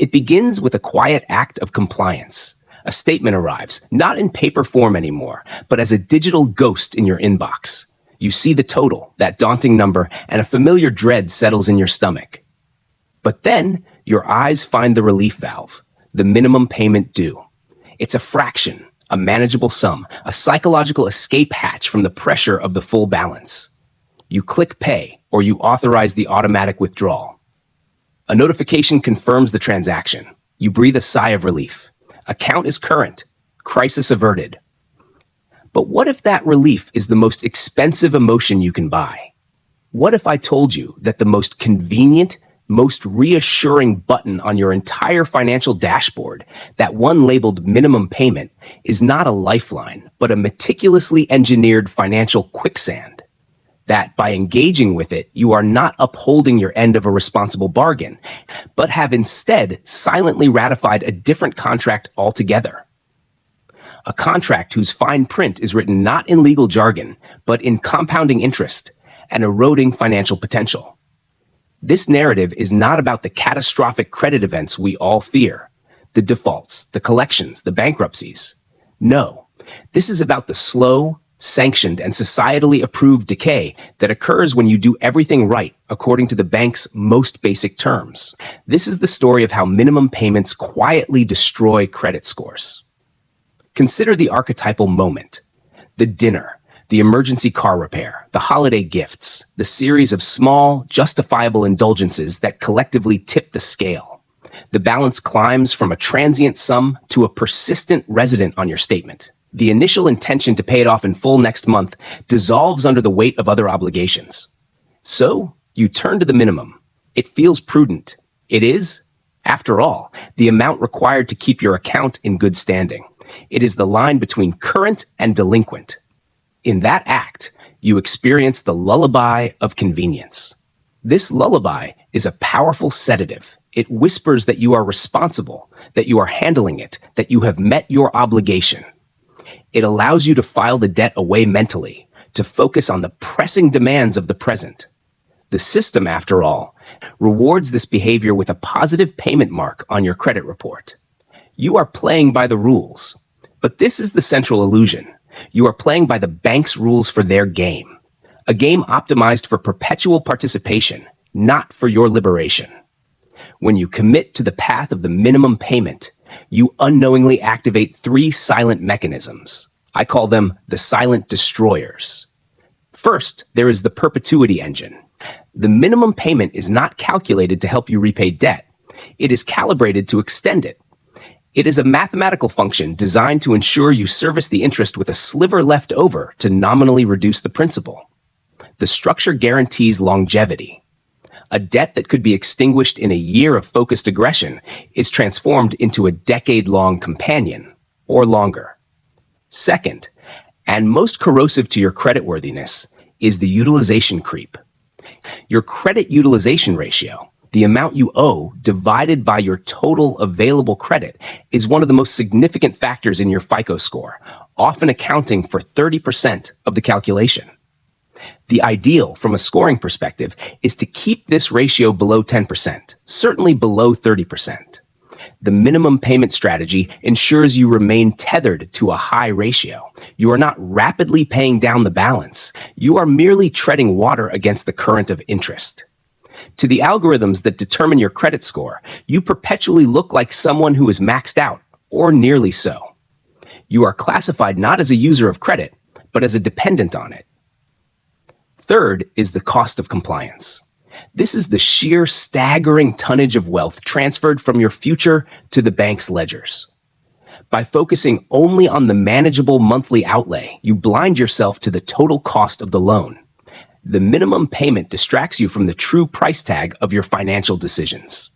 It begins with a quiet act of compliance. A statement arrives, not in paper form anymore, but as a digital ghost in your inbox. You see the total, that daunting number, and a familiar dread settles in your stomach. But then, your eyes find the relief valve, the minimum payment due. It's a fraction, a manageable sum, a psychological escape hatch from the pressure of the full balance. You click pay, or you authorize the automatic withdrawal. A notification confirms the transaction. You breathe a sigh of relief. Account is current. Crisis averted. But what if that relief is the most expensive emotion you can buy? What if I told you that the most convenient, most reassuring button on your entire financial dashboard, that one labeled minimum payment, is not a lifeline, but a meticulously engineered financial quicksand? That by engaging with it, you are not upholding your end of a responsible bargain, but have instead silently ratified a different contract altogether. A contract whose fine print is written not in legal jargon, but in compounding interest and eroding financial potential. This narrative is not about the catastrophic credit events we all fear, the defaults, the collections, the bankruptcies. No, this is about the slow, sanctioned, and societally approved decay that occurs when you do everything right according to the bank's most basic terms. This is the story of how minimum payments quietly destroy credit scores. Consider the archetypal moment, the dinner, the emergency car repair, the holiday gifts, the series of small, justifiable indulgences that collectively tip the scale. The balance climbs from a transient sum to a persistent resident on your statement. The initial intention to pay it off in full next month dissolves under the weight of other obligations. So, you turn to the minimum. It feels prudent. It is, after all, the amount required to keep your account in good standing. It is the line between current and delinquent. In that act, you experience the lullaby of convenience. This lullaby is a powerful sedative. It whispers that you are responsible, that you are handling it, that you have met your obligation. It allows you to file the debt away mentally, to focus on the pressing demands of the present. The system, after all, rewards this behavior with a positive payment mark on your credit report. You are playing by the rules. But this is the central illusion. You are playing by the bank's rules for their game. A game optimized for perpetual participation, not for your liberation. When you commit to the path of the minimum payment, you unknowingly activate 3 silent mechanisms. I call them the silent destroyers. First, there is the perpetuity engine. The minimum payment is not calculated to help you repay debt. It is calibrated to extend it. It is a mathematical function designed to ensure you service the interest with a sliver left over to nominally reduce the principal. The structure guarantees longevity. A debt that could be extinguished in a year of focused aggression is transformed into a decade-long companion, or longer. Second, and most corrosive to your creditworthiness, is the utilization creep. Your credit utilization ratio, the amount you owe divided by your total available credit, is one of the most significant factors in your FICO score, often accounting for 30% of the calculation. The ideal, from a scoring perspective, is to keep this ratio below 10%, certainly below 30%. The minimum payment strategy ensures you remain tethered to a high ratio. You are not rapidly paying down the balance. You are merely treading water against the current of interest. To the algorithms that determine your credit score, you perpetually look like someone who is maxed out, or nearly so. You are classified not as a user of credit, but as a dependent on it. Third is the cost of compliance. This is the sheer staggering tonnage of wealth transferred from your future to the bank's ledgers. By focusing only on the manageable monthly outlay, you blind yourself to the total cost of the loan. The minimum payment distracts you from the true price tag of your financial decisions.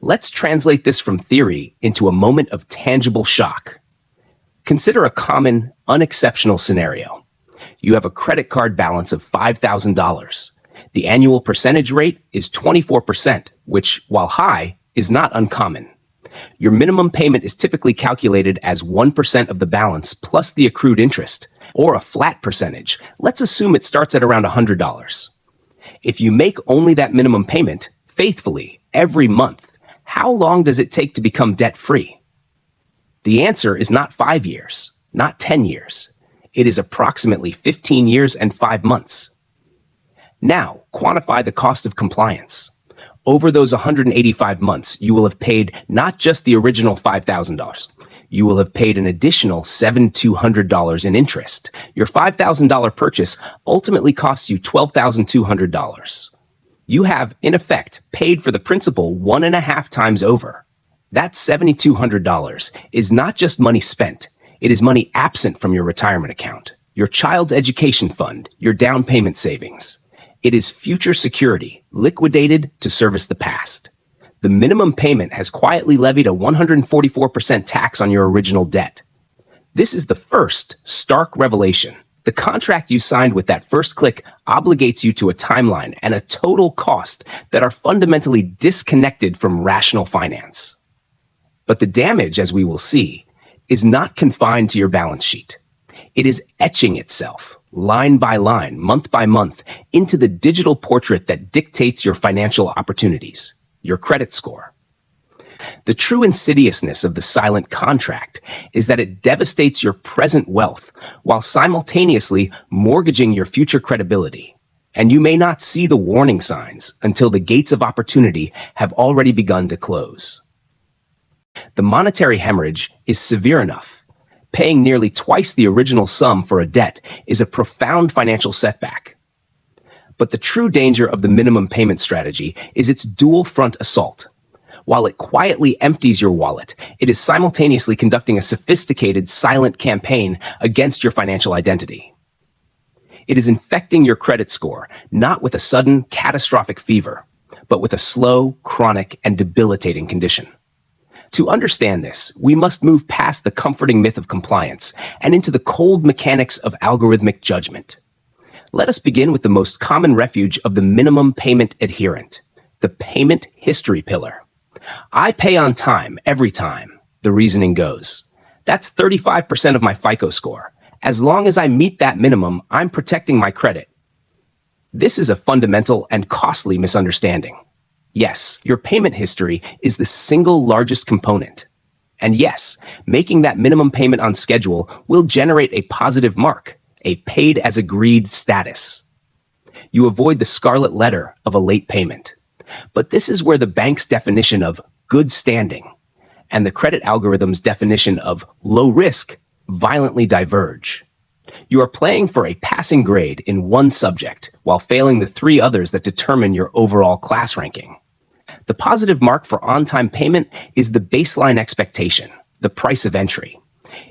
Let's translate this from theory into a moment of tangible shock. Consider a common, unexceptional scenario. You have a credit card balance of $5,000. The annual percentage rate is 24%, which, while high, is not uncommon. Your minimum payment is typically calculated as 1% of the balance plus the accrued interest, or a flat percentage. Let's assume it starts at around $100. If you make only that minimum payment, faithfully, every month, how long does it take to become debt-free? The answer is not 5 years, not 10 years. It is approximately 15 years and 5 months. Now, quantify the cost of compliance. Over those 185 months, you will have paid not just the original $5,000. You will have paid an additional $7,200 in interest. Your $5,000 purchase ultimately costs you $12,200. You have, in effect, paid for the principal 1.5 times over. That $7,200 is not just money spent. It is money absent from your retirement account, your child's education fund, your down payment savings. It is future security, liquidated to service the past. The minimum payment has quietly levied a 144% tax on your original debt. This is the first stark revelation. The contract you signed with that first click obligates you to a timeline and a total cost that are fundamentally disconnected from rational finance. But the damage, as we will see, is not confined to your balance sheet. It is etching itself, line by line, month by month, into the digital portrait that dictates your financial opportunities, your credit score. The true insidiousness of the silent contract is that it devastates your present wealth while simultaneously mortgaging your future credibility. And you may not see the warning signs until the gates of opportunity have already begun to close. The monetary hemorrhage is severe enough. Paying nearly twice the original sum for a debt is a profound financial setback. But the true danger of the minimum payment strategy is its dual front assault. While it quietly empties your wallet, it is simultaneously conducting a sophisticated, silent campaign against your financial identity. It is infecting your credit score, not with a sudden, catastrophic fever, but with a slow, chronic, and debilitating condition. To understand this, we must move past the comforting myth of compliance and into the cold mechanics of algorithmic judgment. Let us begin with the most common refuge of the minimum payment adherent, the payment history pillar. I pay on time every time, the reasoning goes. That's 35% of my FICO score. As long as I meet that minimum, I'm protecting my credit. This is a fundamental and costly misunderstanding. Yes, your payment history is the single largest component. And yes, making that minimum payment on schedule will generate a positive mark, a paid as agreed status. You avoid the scarlet letter of a late payment. But this is where the bank's definition of good standing and the credit algorithm's definition of low risk violently diverge. You are playing for a passing grade in one subject while failing the 3 others that determine your overall class ranking. The positive mark for on-time payment is the baseline expectation, the price of entry.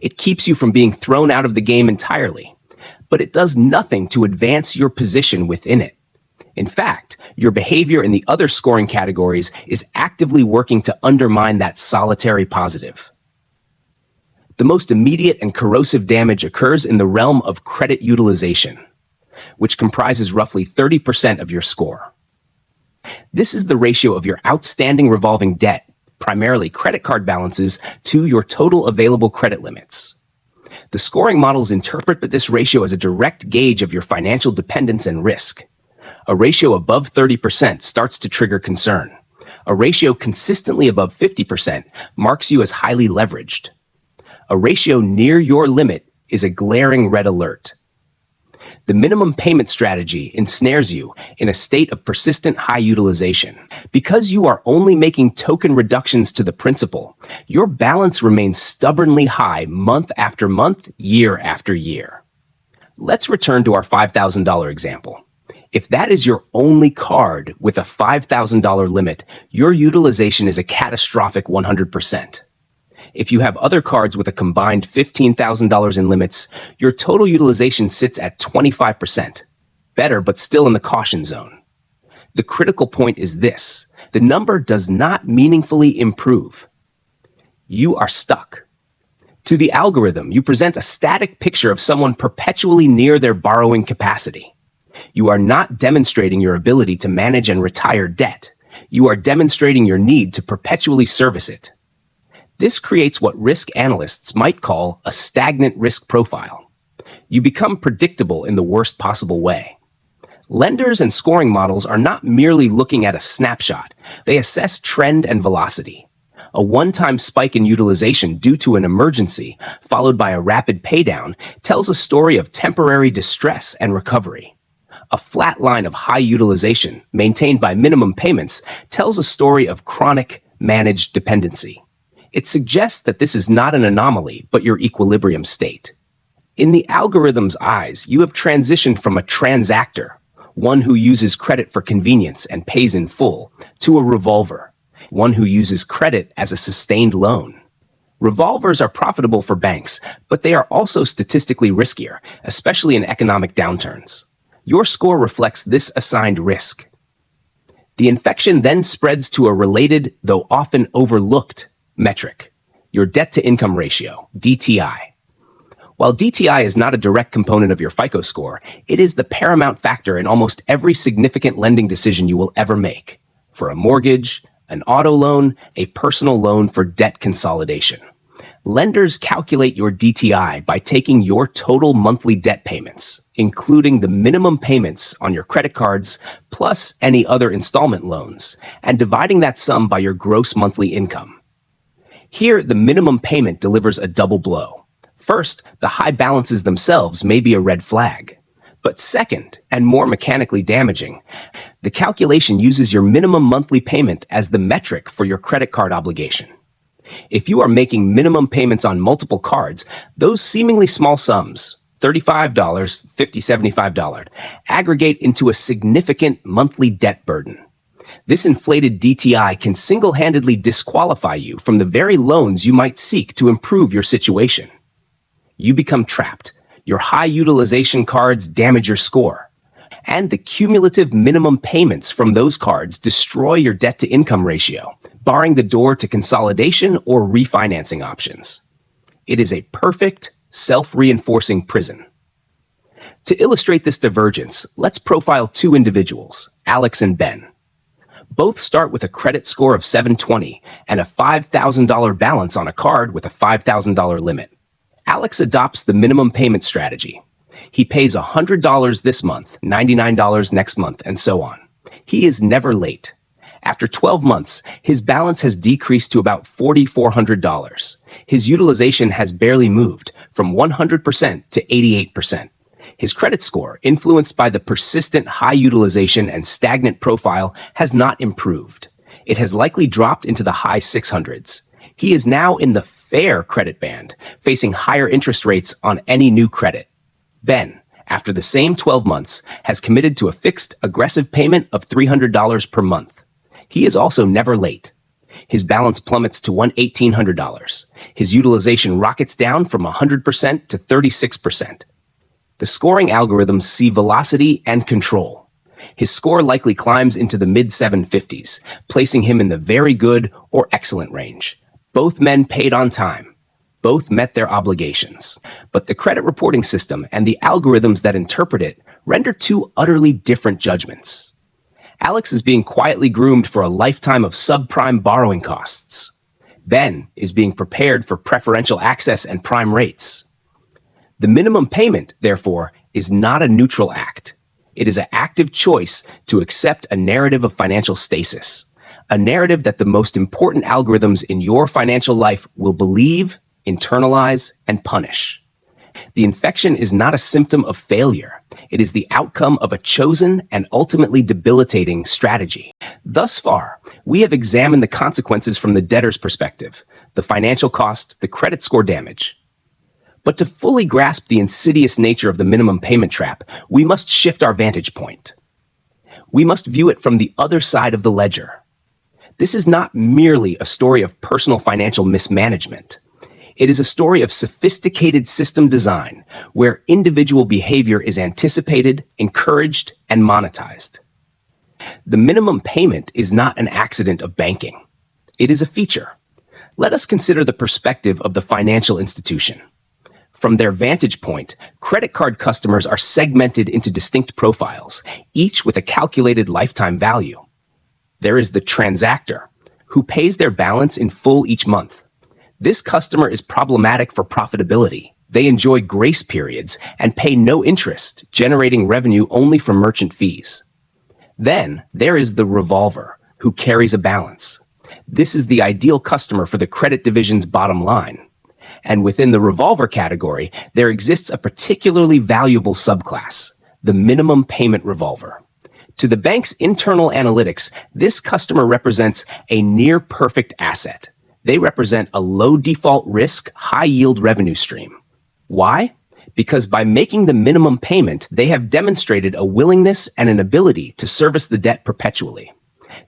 It keeps you from being thrown out of the game entirely, but it does nothing to advance your position within it. In fact, your behavior in the other scoring categories is actively working to undermine that solitary positive. The most immediate and corrosive damage occurs in the realm of credit utilization, which comprises roughly 30% of your score. This is the ratio of your outstanding revolving debt, primarily credit card balances, to your total available credit limits. The scoring models interpret this ratio as a direct gauge of your financial dependence and risk. A ratio above 30% starts to trigger concern. A ratio consistently above 50% marks you as highly leveraged. A ratio near your limit is a glaring red alert. The minimum payment strategy ensnares you in a state of persistent high utilization. Because you are only making token reductions to the principal, your balance remains stubbornly high month after month, year after year. Let's return to our $5,000 example. If that is your only card with a $5,000 limit, your utilization is a catastrophic 100%. If you have other cards with a combined $15,000 in limits, your total utilization sits at 25%. Better, but still in the caution zone. The critical point is this: the number does not meaningfully improve. You are stuck. To the algorithm, you present a static picture of someone perpetually near their borrowing capacity. You are not demonstrating your ability to manage and retire debt. You are demonstrating your need to perpetually service it. This creates what risk analysts might call a stagnant risk profile. You become predictable in the worst possible way. Lenders and scoring models are not merely looking at a snapshot. They assess trend and velocity. A one-time spike in utilization due to an emergency, followed by a rapid paydown, tells a story of temporary distress and recovery. A flat line of high utilization, maintained by minimum payments, tells a story of chronic, managed dependency. It suggests that this is not an anomaly, but your equilibrium state. In the algorithm's eyes, you have transitioned from a transactor, one who uses credit for convenience and pays in full, to a revolver, one who uses credit as a sustained loan. Revolvers are profitable for banks, but they are also statistically riskier, especially in economic downturns. Your score reflects this assigned risk. The infection then spreads to a related, though often overlooked, metric, your debt-to-income ratio, DTI. While DTI is not a direct component of your FICO score, it is the paramount factor in almost every significant lending decision you will ever make. For a mortgage, an auto loan, a personal loan for debt consolidation. Lenders calculate your DTI by taking your total monthly debt payments, including the minimum payments on your credit cards, plus any other installment loans, and dividing that sum by your gross monthly income. Here, the minimum payment delivers a double blow. First, the high balances themselves may be a red flag. But second, and more mechanically damaging, the calculation uses your minimum monthly payment as the metric for your credit card obligation. If you are making minimum payments on multiple cards, those seemingly small sums, $35, $50, $75, aggregate into a significant monthly debt burden. This inflated DTI can single-handedly disqualify you from the very loans you might seek to improve your situation. You become trapped. Your high utilization cards damage your score. And the cumulative minimum payments from those cards destroy your debt-to-income ratio, barring the door to consolidation or refinancing options. It is a perfect, self-reinforcing prison. To illustrate this divergence, let's profile two individuals, Alex and Ben. Both start with a credit score of 720 and a $5,000 balance on a card with a $5,000 limit. Alex adopts the minimum payment strategy. He pays $100 this month, $99 next month, and so on. He is never late. After 12 months, his balance has decreased to about $4,400. His utilization has barely moved from 100% to 88%. His credit score, influenced by the persistent high utilization and stagnant profile, has not improved. It has likely dropped into the high 600s. He is now in the fair credit band, facing higher interest rates on any new credit. Ben, after the same 12 months, has committed to a fixed, aggressive payment of $300 per month. He is also never late. His balance plummets to $1,800. His utilization rockets down from 100% to 36%. The scoring algorithms see velocity and control. His score likely climbs into the mid-750s, placing him in the very good or excellent range. Both men paid on time. Both met their obligations. But the credit reporting system and the algorithms that interpret it render two utterly different judgments. Alex is being quietly groomed for a lifetime of subprime borrowing costs. Ben is being prepared for preferential access and prime rates. The minimum payment, therefore, is not a neutral act. It is an active choice to accept a narrative of financial stasis. A narrative that the most important algorithms in your financial life will believe, internalize, and punish. The infection is not a symptom of failure. It is the outcome of a chosen and ultimately debilitating strategy. Thus far, we have examined the consequences from the debtor's perspective, the financial cost, the credit score damage. But to fully grasp the insidious nature of the minimum payment trap, we must shift our vantage point. We must view it from the other side of the ledger. This is not merely a story of personal financial mismanagement. It is a story of sophisticated system design where individual behavior is anticipated, encouraged, and monetized. The minimum payment is not an accident of banking. It is a feature. Let us consider the perspective of the financial institution. From their vantage point, credit card customers are segmented into distinct profiles, each with a calculated lifetime value. There is the transactor, who pays their balance in full each month. This customer is problematic for profitability, They enjoy grace periods and pay no interest, generating revenue only from merchant fees. Then there is the revolver, who carries a balance. This is the ideal customer for the credit division's bottom line. And within the revolver category, there exists a particularly valuable subclass, the minimum payment revolver. To the bank's internal analytics, this customer represents a near-perfect asset. They represent a low default risk, high yield revenue stream. Why? Because by making the minimum payment, they have demonstrated a willingness and an ability to service the debt perpetually.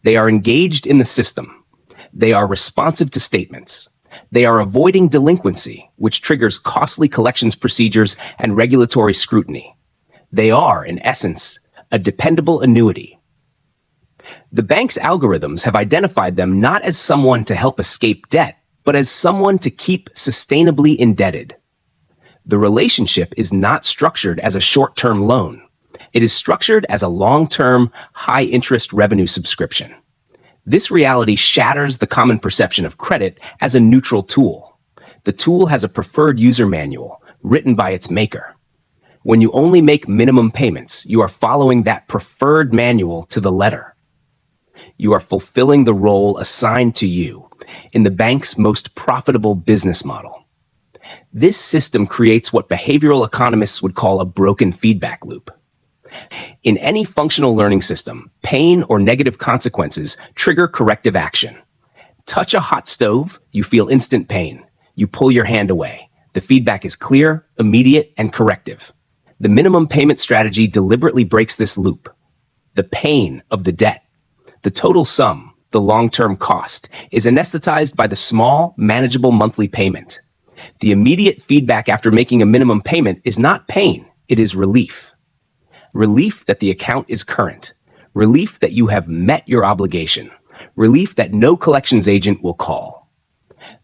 They are engaged in the system. They are responsive to statements. They are avoiding delinquency, which triggers costly collections procedures and regulatory scrutiny. They are, in essence, a dependable annuity. The bank's algorithms have identified them not as someone to help escape debt, but as someone to keep sustainably indebted. The relationship is not structured as a short-term loan. It is structured as a long-term, high-interest revenue subscription. This reality shatters the common perception of credit as a neutral tool. The tool has a preferred user manual, written by its maker. When you only make minimum payments, you are following that preferred manual to the letter. You are fulfilling the role assigned to you in the bank's most profitable business model. This system creates what behavioral economists would call a broken feedback loop. In any functional learning system, pain or negative consequences trigger corrective action. Touch a hot stove, you feel instant pain. You pull your hand away. The feedback is clear, immediate, and corrective. The minimum payment strategy deliberately breaks this loop. The pain of the debt, the total sum, the long-term cost, is anesthetized by the small, manageable monthly payment. The immediate feedback after making a minimum payment is not pain, it is relief. Relief that the account is current. Relief that you have met your obligation. Relief that no collections agent will call.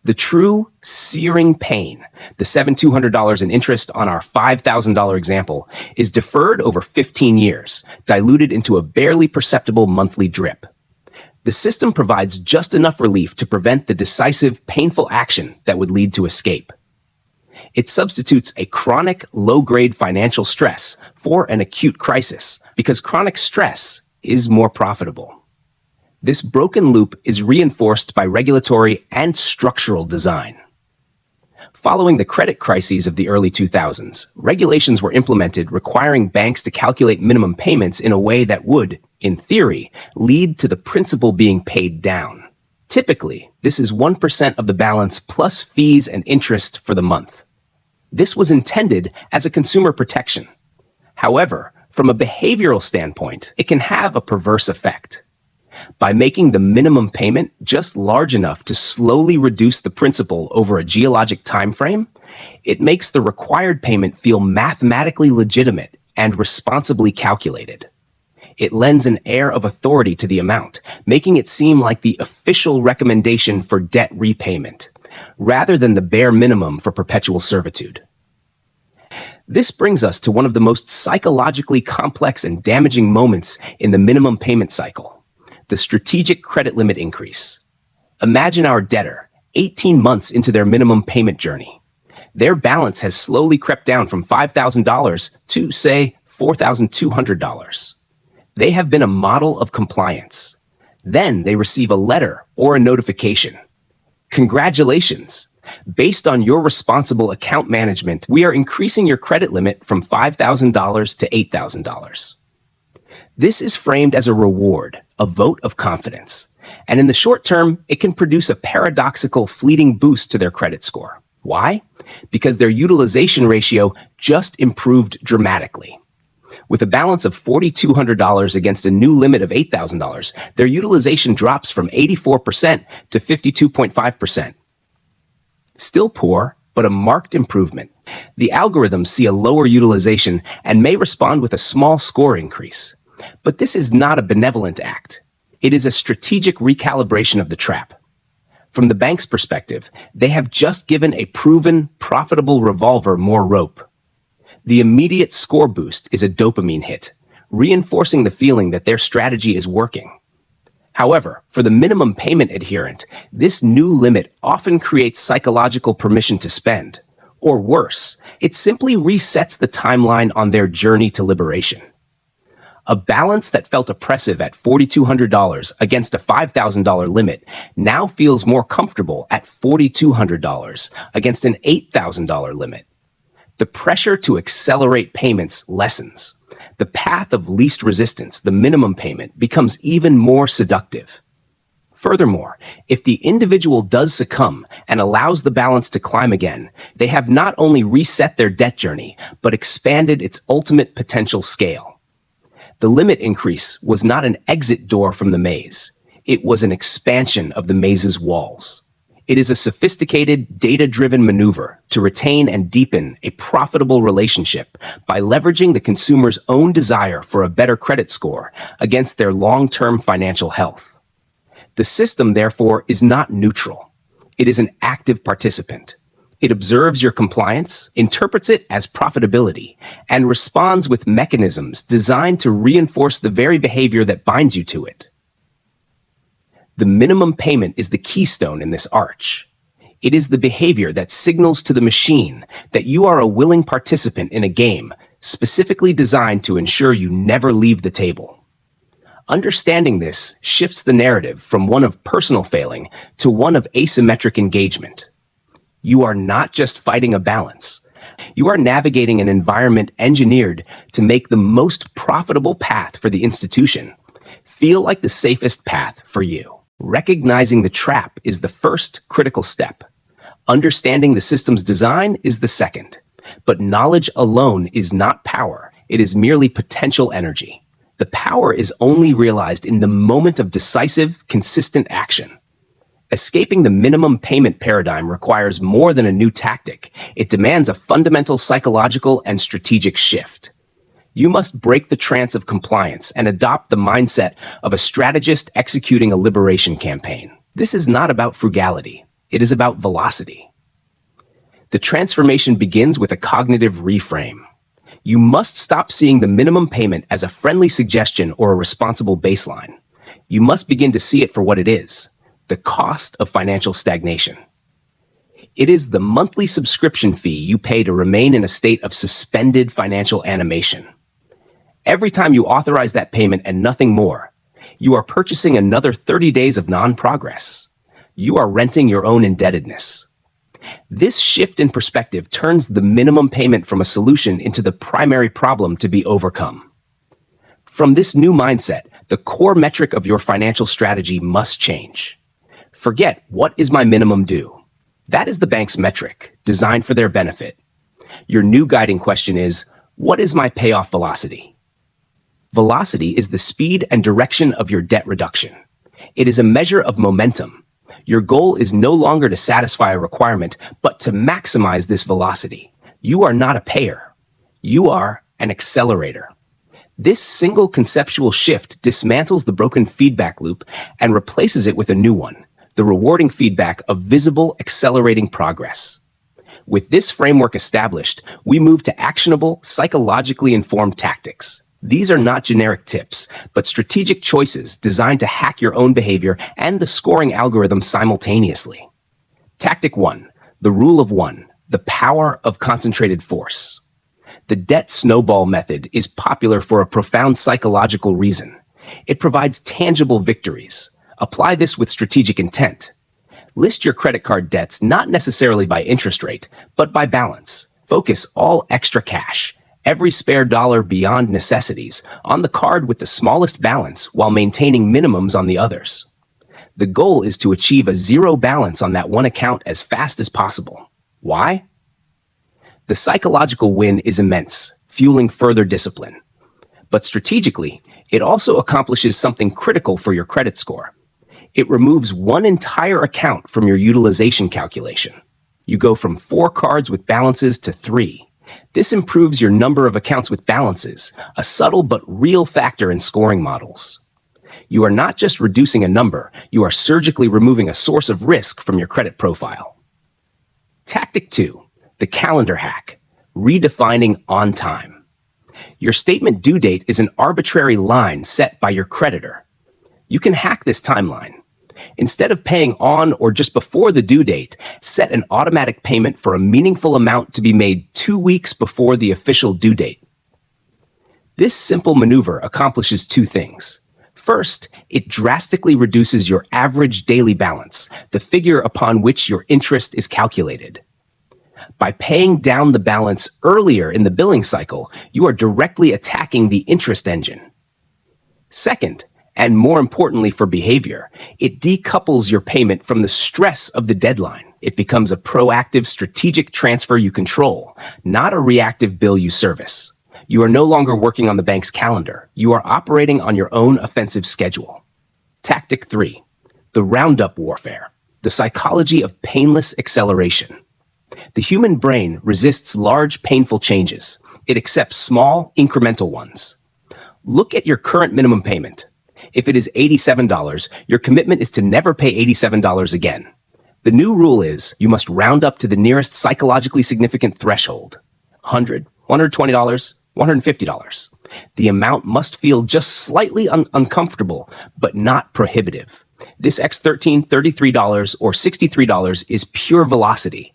The true, searing pain, the $7,200 in interest on our $5,000 example, is deferred over 15 years, diluted into a barely perceptible monthly drip. The system provides just enough relief to prevent the decisive, painful action that would lead to escape. It substitutes a chronic, low-grade financial stress for an acute crisis, because chronic stress is more profitable. This broken loop is reinforced by regulatory and structural design. Following the credit crises of the early 2000s, regulations were implemented requiring banks to calculate minimum payments in a way that would, in theory, lead to the principal being paid down. Typically, this is 1% of the balance plus fees and interest for the month. This was intended as a consumer protection. However, from a behavioral standpoint, it can have a perverse effect. By making the minimum payment just large enough to slowly reduce the principal over a geologic time frame, it makes the required payment feel mathematically legitimate and responsibly calculated. It lends an air of authority to the amount, making it seem like the official recommendation for debt repayment, rather than the bare minimum for perpetual servitude. This brings us to one of the most psychologically complex and damaging moments in the minimum payment cycle: the strategic credit limit increase. Imagine our debtor, 18 months into their minimum payment journey. Their balance has slowly crept down from $5,000 to, say, $4,200. They have been a model of compliance. Then they receive a letter or a notification. Congratulations! Based on your responsible account management, we are increasing your credit limit from $5,000 to $8,000. This is framed as a reward, a vote of confidence. And in the short term, it can produce a paradoxical, fleeting boost to their credit score. Why? Because their utilization ratio just improved dramatically. With a balance of $4,200 against a new limit of $8,000, their utilization drops from 84% to 52.5%. Still poor, but a marked improvement. The algorithms see a lower utilization and may respond with a small score increase. But this is not a benevolent act. It is a strategic recalibration of the trap. From the bank's perspective, they have just given a proven, profitable revolver more rope. The immediate score boost is a dopamine hit, reinforcing the feeling that their strategy is working. However, for the minimum payment adherent, this new limit often creates psychological permission to spend, Or worse, it simply resets the timeline on their journey to liberation. A balance that felt oppressive at $4,200 against a $5,000 limit now feels more comfortable at $4,200 against an $8,000 limit. The pressure to accelerate payments lessens. The path of least resistance, the minimum payment, becomes even more seductive. Furthermore, if the individual does succumb and allows the balance to climb again, they have not only reset their debt journey, but expanded its ultimate potential scale. The limit increase was not an exit door from the maze. It was an expansion of the maze's walls. It is a sophisticated, data-driven maneuver to retain and deepen a profitable relationship by leveraging the consumer's own desire for a better credit score against their long-term financial health. The system, therefore, is not neutral. It is an active participant. It observes your compliance, interprets it as profitability, and responds with mechanisms designed to reinforce the very behavior that binds you to it. The minimum payment is the keystone in this arch. It is the behavior that signals to the machine that you are a willing participant in a game specifically designed to ensure you never leave the table. Understanding this shifts the narrative from one of personal failing to one of asymmetric engagement. You are not just fighting a balance. You are navigating an environment engineered to make the most profitable path for the institution feel like the safest path for you. Recognizing the trap is the first critical step. Understanding the system's design is the second. But knowledge alone is not power. It is merely potential energy. The power is only realized in the moment of decisive, consistent action. Escaping the minimum payment paradigm requires more than a new tactic. It demands a fundamental psychological and strategic shift. You must break the trance of compliance and adopt the mindset of a strategist executing a liberation campaign. This is not about frugality. It is about velocity. The transformation begins with a cognitive reframe. You must stop seeing the minimum payment as a friendly suggestion or a responsible baseline. You must begin to see it for what it is: the cost of financial stagnation. It is the monthly subscription fee you pay to remain in a state of suspended financial animation. Every time you authorize that payment and nothing more, you are purchasing another 30 days of non-progress. You are renting your own indebtedness. This shift in perspective turns the minimum payment from a solution into the primary problem to be overcome. From this new mindset, the core metric of your financial strategy must change. Forget, what is my minimum due? That is the bank's metric, designed for their benefit. Your new guiding question is, what is my payoff velocity? Velocity is the speed and direction of your debt reduction. It is a measure of momentum. Your goal is no longer to satisfy a requirement, but to maximize this velocity. You are not a payer. You are an accelerator. This single conceptual shift dismantles the broken feedback loop and replaces it with a new one: the rewarding feedback of visible, accelerating progress. With this framework established, we move to actionable, psychologically informed tactics. These are not generic tips, but strategic choices designed to hack your own behavior and the scoring algorithm simultaneously. Tactic 1, the rule of one, the power of concentrated force. The debt snowball method is popular for a profound psychological reason. It provides tangible victories. Apply this with strategic intent. List your credit card debts not necessarily by interest rate, but by balance. Focus all extra cash, every spare dollar beyond necessities, on the card with the smallest balance while maintaining minimums on the others. The goal is to achieve a zero balance on that one account as fast as possible. Why? The psychological win is immense, fueling further discipline. But strategically, it also accomplishes something critical for your credit score. It removes one entire account from your utilization calculation. You go from 4 cards with balances to 3. This improves your number of accounts with balances, a subtle but real factor in scoring models. You are not just reducing a number, you are surgically removing a source of risk from your credit profile. Tactic 2, the calendar hack, redefining on time. Your statement due date is an arbitrary line set by your creditor. You can hack this timeline. Instead of paying on or just before the due date, set an automatic payment for a meaningful amount to be made 2 weeks before the official due date. This simple maneuver accomplishes two things. First, it drastically reduces your average daily balance, the figure upon which your interest is calculated. By paying down the balance earlier in the billing cycle, you are directly attacking the interest engine. Second, and more importantly for behavior, it decouples your payment from the stress of the deadline. It becomes a proactive, strategic transfer you control, not a reactive bill you service. You are no longer working on the bank's calendar. You are operating on your own offensive schedule. Tactic 3. The roundup warfare. The psychology of painless acceleration. The human brain resists large, painful changes. It accepts small, incremental ones. Look at your current minimum payment. If it is $87, your commitment is to never pay $87 again. The new rule is you must round up to the nearest psychologically significant threshold. $100, $120, $150. The amount must feel just slightly uncomfortable, but not prohibitive. This X13, $33, or $63 is pure velocity.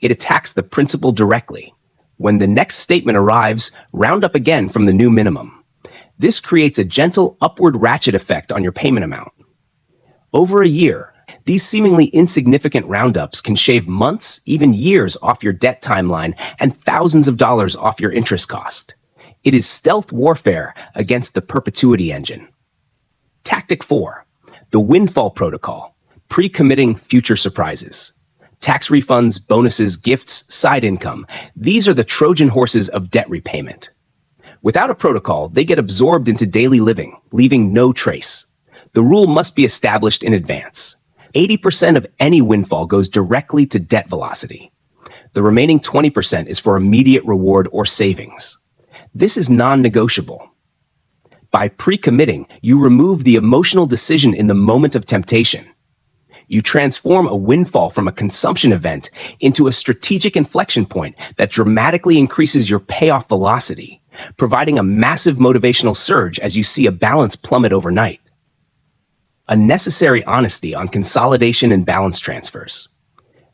It attacks the principal directly. When the next statement arrives, round up again from the new minimum. This creates a gentle upward ratchet effect on your payment amount. Over a year, these seemingly insignificant roundups can shave months, even years off your debt timeline and thousands of dollars off your interest cost. It is stealth warfare against the perpetuity engine. Tactic 4. The windfall protocol. Pre-committing future surprises. Tax refunds, bonuses, gifts, side income. These are the Trojan horses of debt repayment. Without a protocol, they get absorbed into daily living, leaving no trace. The rule must be established in advance. 80% of any windfall goes directly to debt velocity. The remaining 20% is for immediate reward or savings. This is non-negotiable. By pre-committing, you remove the emotional decision in the moment of temptation. You transform a windfall from a consumption event into a strategic inflection point that dramatically increases your payoff velocity, providing a massive motivational surge as you see a balance plummet overnight. A necessary honesty on consolidation and balance transfers.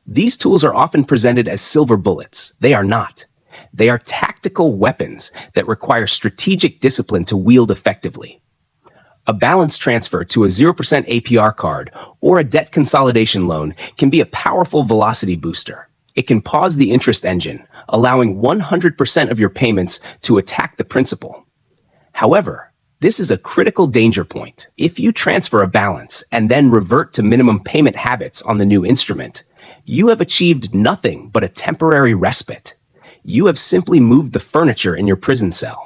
These tools are often presented as silver bullets. They are not. They are tactical weapons that require strategic discipline to wield effectively. A balance transfer to a 0% APR card or a debt consolidation loan can be a powerful velocity booster. It can pause the interest engine, allowing 100% of your payments to attack the principal. However, this is a critical danger point. If you transfer a balance and then revert to minimum payment habits on the new instrument, you have achieved nothing but a temporary respite. You have simply moved the furniture in your prison cell.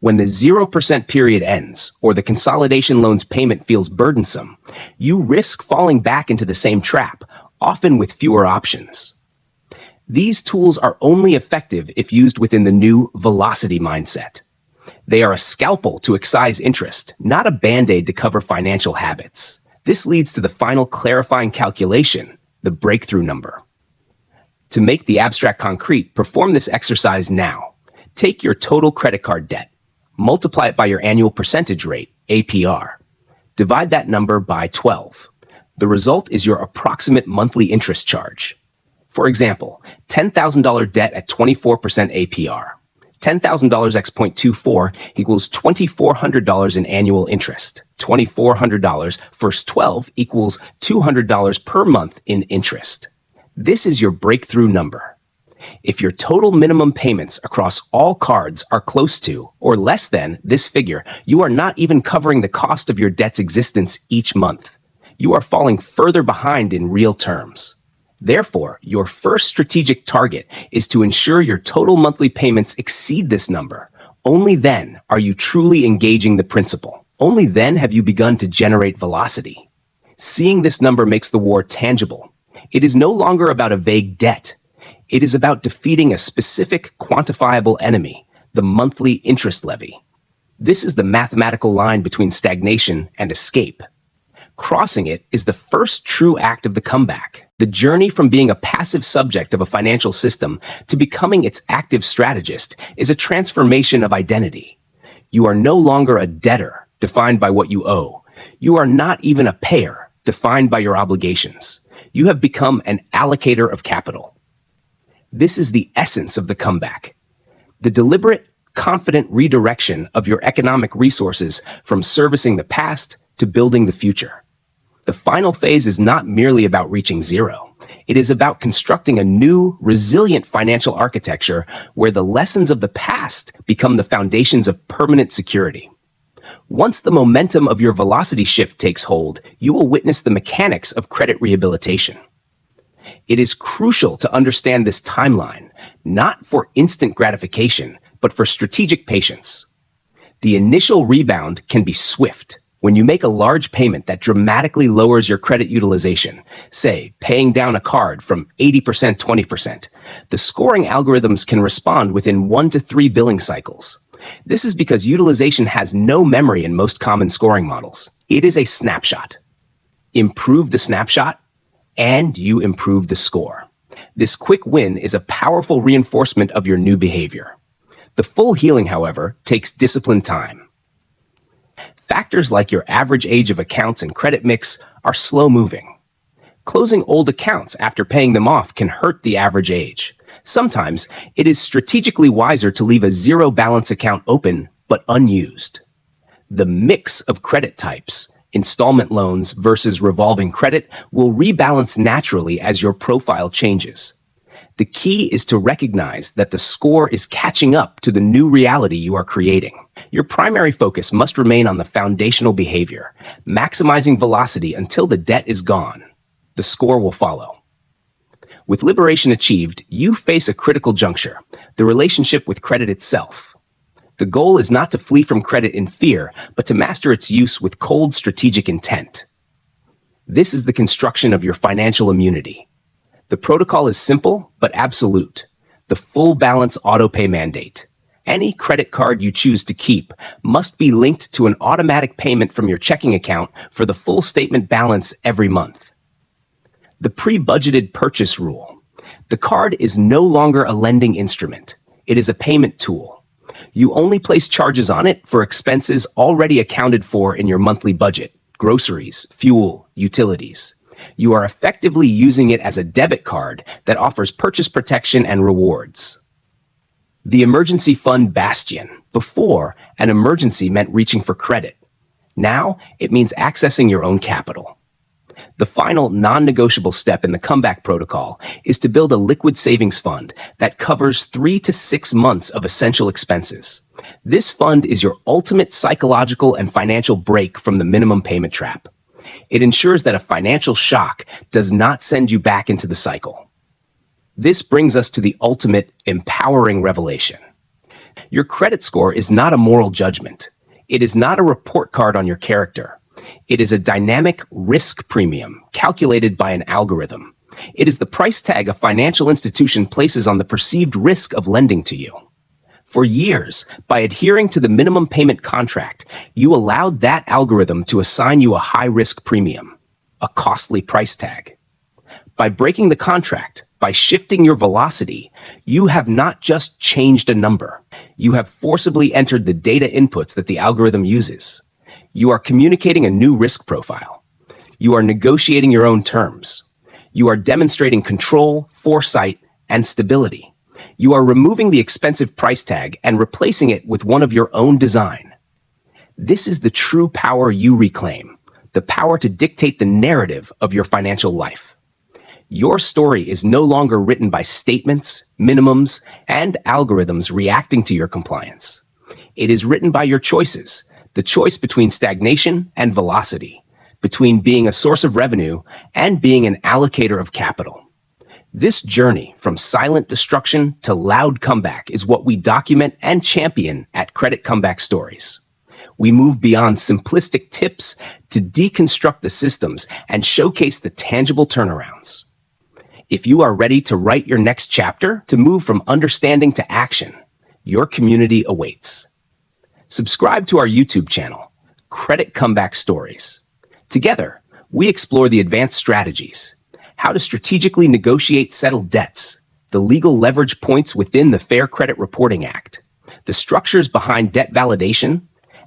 When the 0% period ends, or the consolidation loan's payment feels burdensome, you risk falling back into the same trap, often with fewer options. These tools are only effective if used within the new velocity mindset. They are a scalpel to excise interest, not a band-aid to cover financial habits. This leads to the final clarifying calculation, the breakthrough number. To make the abstract concrete, perform this exercise now. Take your total credit card debt. Multiply it by your annual percentage rate, APR. Divide that number by 12. The result is your approximate monthly interest charge. For example, $10,000 debt at 24% APR. $10,000 x 0.24 equals $2,400 in annual interest. $2,400 first 12 equals $200 per month in interest. This is your breakthrough number. If your total minimum payments across all cards are close to or less than this figure, you are not even covering the cost of your debt's existence each month. You are falling further behind in real terms. Therefore, your first strategic target is to ensure your total monthly payments exceed this number. Only then are you truly engaging the principal. Only then have you begun to generate velocity. Seeing this number makes the war tangible. It is no longer about a vague debt. It is about defeating a specific quantifiable enemy, the monthly interest levy. This is the mathematical line between stagnation and escape. Crossing it is the first true act of the comeback. The journey from being a passive subject of a financial system to becoming its active strategist is a transformation of identity. You are no longer a debtor defined by what you owe. You are not even a payer. defined by your obligations. You have become an allocator of capital. This is the essence of the comeback. The deliberate, confident redirection of your economic resources from servicing the past to building the future. The final phase is not merely about reaching zero. It is about constructing a new, resilient financial architecture where the lessons of the past become the foundations of permanent security. Once the momentum of your velocity shift takes hold, you will witness the mechanics of credit rehabilitation. It is crucial to understand this timeline, not for instant gratification, but for strategic patience. The initial rebound can be swift. When you make a large payment that dramatically lowers your credit utilization, say paying down a card from 80% 20%, the scoring algorithms can respond within 1 to 3 billing cycles. This is because utilization has no memory in most common scoring models. It is a snapshot. Improve the snapshot, and you improve the score. This quick win is a powerful reinforcement of your new behavior. The full healing, however, takes disciplined time. Factors like your average age of accounts and credit mix are slow-moving. Closing old accounts after paying them off can hurt the average age. Sometimes it is strategically wiser to leave a zero-balance account open but unused. The mix of credit types, installment loans versus revolving credit, will rebalance naturally as your profile changes. The key is to recognize that the score is catching up to the new reality you are creating. Your primary focus must remain on the foundational behavior, maximizing velocity until the debt is gone. The score will follow. With liberation achieved, you face a critical juncture, the relationship with credit itself. The goal is not to flee from credit in fear, but to master its use with cold strategic intent. This is the construction of your financial immunity. The protocol is simple but absolute. The full balance autopay mandate. Any credit card you choose to keep must be linked to an automatic payment from your checking account for the full statement balance every month. The pre-budgeted purchase rule. The card is no longer a lending instrument. It is a payment tool. You only place charges on it for expenses already accounted for in your monthly budget: groceries, fuel, utilities. You are effectively using it as a debit card that offers purchase protection and rewards. The emergency fund bastion. Before, an emergency meant reaching for credit. Now, it means accessing your own capital. The final non-negotiable step in the comeback protocol is to build a liquid savings fund that covers 3 to 6 months of essential expenses. This fund is your ultimate psychological and financial break from the minimum payment trap. It ensures that a financial shock does not send you back into the cycle. This brings us to the ultimate empowering revelation. Your credit score is not a moral judgment. It is not a report card on your character. It is a dynamic risk premium calculated by an algorithm. It is the price tag a financial institution places on the perceived risk of lending to you. For years, by adhering to the minimum payment contract, you allowed that algorithm to assign you a high-risk premium, a costly price tag. By breaking the contract, by shifting your velocity, you have not just changed a number. You have forcibly entered the data inputs that the algorithm uses. You are communicating a new risk profile. You are negotiating your own terms. You are demonstrating control, foresight, and stability. You are removing the expensive price tag and replacing it with one of your own design. This is the true power you reclaim, the power to dictate the narrative of your financial life. Your story is no longer written by statements, minimums, and algorithms reacting to your compliance. It is written by your choices, the choice between stagnation and velocity, between being a source of revenue and being an allocator of capital. This journey from silent destruction to loud comeback is what we document and champion at Credit Comeback Stories. We move beyond simplistic tips to deconstruct the systems and showcase the tangible turnarounds. If you are ready to write your next chapter, to move from understanding to action, your community awaits. Subscribe to our YouTube channel, Credit Comeback Stories. Together, we explore the advanced strategies, how to strategically negotiate settled debts, the legal leverage points within the Fair Credit Reporting Act, the structures behind debt validation,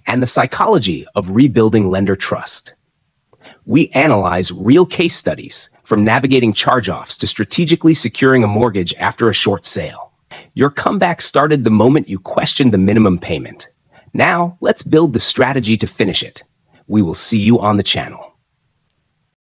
and the psychology of rebuilding lender trust. We analyze real case studies, from navigating charge-offs to strategically securing a mortgage after a short sale. Your comeback started the moment you questioned the minimum payment. Now, let's build the strategy to finish it. We will see you on the channel.